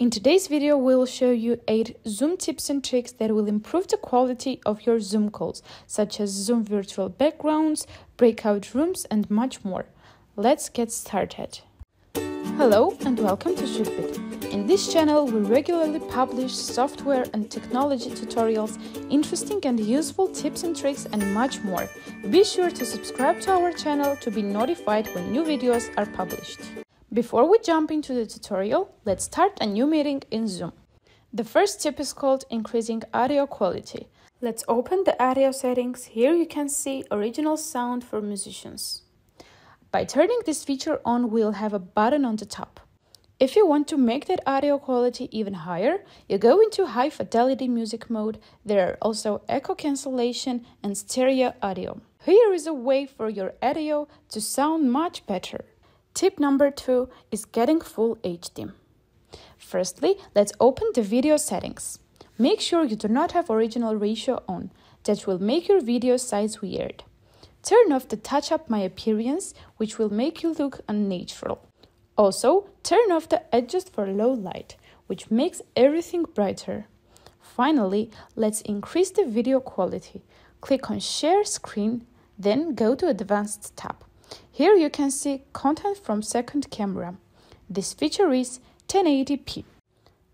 In today's video, we'll show you 8 Zoom tips and tricks that will improve the quality of your Zoom calls, such as Zoom virtual backgrounds, breakout rooms, and much more. Let's get started. Hello and welcome to Shootbit. In this channel, we regularly publish software and technology tutorials, interesting and useful tips and tricks, and much more. Be sure to subscribe to our channel to be notified when new videos are published. Before we jump into the tutorial, let's start a new meeting in Zoom. The first tip is called increasing audio quality. Let's open the audio settings. Here you can see original sound for musicians. By turning this feature on, we'll have a button on the top. If you want to make that audio quality even higher, you go into high fidelity music mode. There are also echo cancellation and stereo audio. Here is a way for your audio to sound much better. Tip number 2 is getting full HD. Firstly, let's open the video settings. Make sure you do not have original ratio on. That will make your video size weird. Turn off the touch up my appearance, which will make you look unnatural. Also, turn off the adjust for low light, which makes everything brighter. Finally, let's increase the video quality. Click on Share Screen, then go to Advanced tab. Here you can see content from second camera. This feature is 1080p.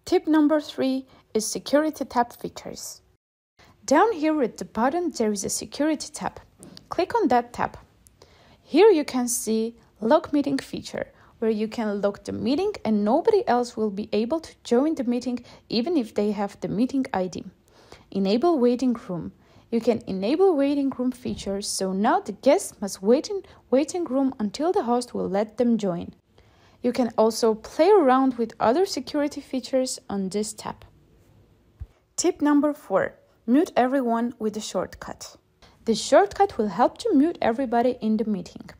Tip number 3 is Security tab features. Down here at the bottom there is a Security tab. Click on that tab. Here you can see Lock Meeting feature, where you can lock the meeting and nobody else will be able to join the meeting even if they have the meeting ID. Enable Waiting Room. You can enable waiting room features, so now the guests must wait in waiting room until the host will let them join. You can also play around with other security features on this tab. Tip number 4. Mute everyone with a shortcut. This shortcut will help to mute everybody in the meeting.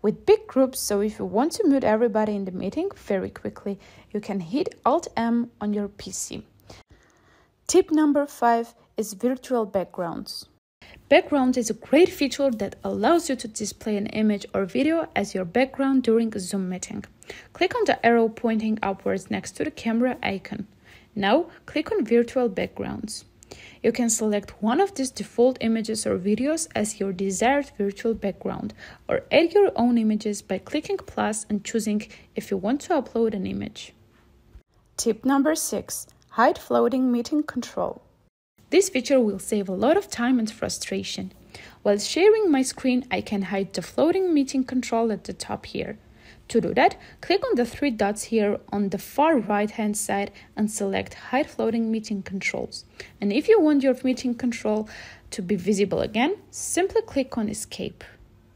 With big groups, so if you want to mute everybody in the meeting very quickly, you can hit Alt-M on your PC. Tip number 5 is virtual backgrounds. Background is a great feature that allows you to display an image or video as your background during a Zoom meeting. Click on the arrow pointing upwards next to the camera icon. Now, click on Virtual Backgrounds. You can select one of these default images or videos as your desired virtual background, or add your own images by clicking plus and choosing if you want to upload an image. Tip number 6. Hide floating meeting control. This feature will save a lot of time and frustration. While sharing my screen, I can hide the floating meeting control at the top here. To do that, click on the 3 dots here on the far right-hand side and select Hide Floating Meeting Controls. And if you want your meeting control to be visible again, simply click on Escape.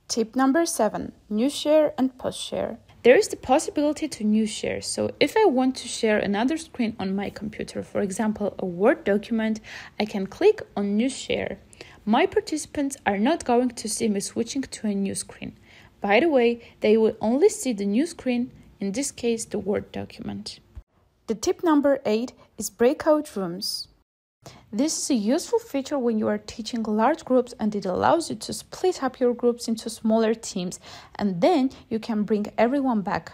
Tip number 7. New Share and Post Share. There is the possibility to new share, so if I want to share another screen on my computer, for example a Word document, I can click on New Share. My participants are not going to see me switching to a new screen. By the way, they will only see the new screen, in this case the Word document. The tip number 8 is Breakout Rooms. This is a useful feature when you are teaching large groups, and it allows you to split up your groups into smaller teams, and then you can bring everyone back.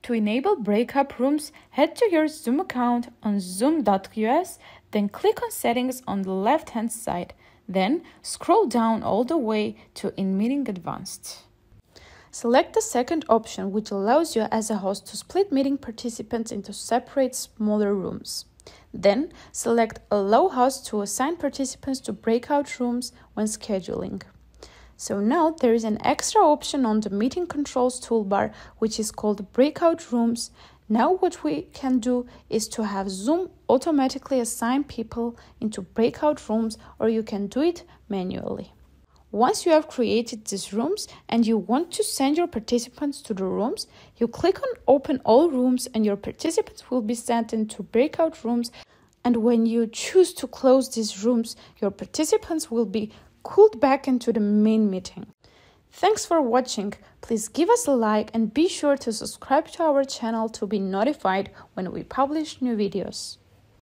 To enable breakout rooms, head to your Zoom account on zoom.us, then click on Settings on the left-hand side. Then scroll down all the way to In Meeting Advanced. Select the second option, which allows you as a host to split meeting participants into separate smaller rooms. Then, select Allow host to assign participants to breakout rooms when scheduling. So now there is an extra option on the meeting controls toolbar, which is called Breakout Rooms. Now what we can do is to have Zoom automatically assign people into breakout rooms, or you can do it manually. Once you have created these rooms and you want to send your participants to the rooms, you click on Open All Rooms and your participants will be sent into breakout rooms. And when you choose to close these rooms, your participants will be called back into the main meeting. Thanks for watching. Please give us a like and be sure to subscribe to our channel to be notified when we publish new videos.